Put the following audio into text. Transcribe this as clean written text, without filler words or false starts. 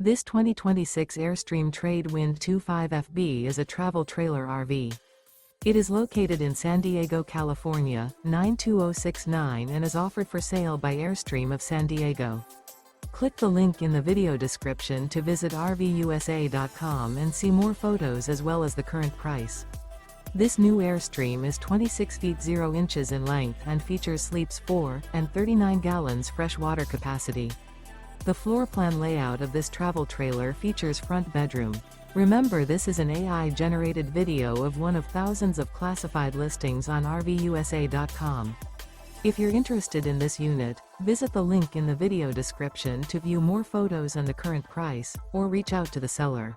This 2026 Airstream Trade Wind 25FB is a travel trailer RV. It is located in San Diego, California, 92069 and is offered for sale by Airstream of San Diego. Click the link in the video description to visit RVUSA.com and see more photos as well as the current price. This new Airstream is 26 feet 0 inches in length and features sleeps 4 and 39 gallons fresh water capacity. The floor plan layout of this travel trailer features front bedroom. Remember, this is an AI-generated video of one of thousands of classified listings on RVUSA.com. If you're interested in this unit, visit the link in the video description to view more photos and the current price, or reach out to the seller.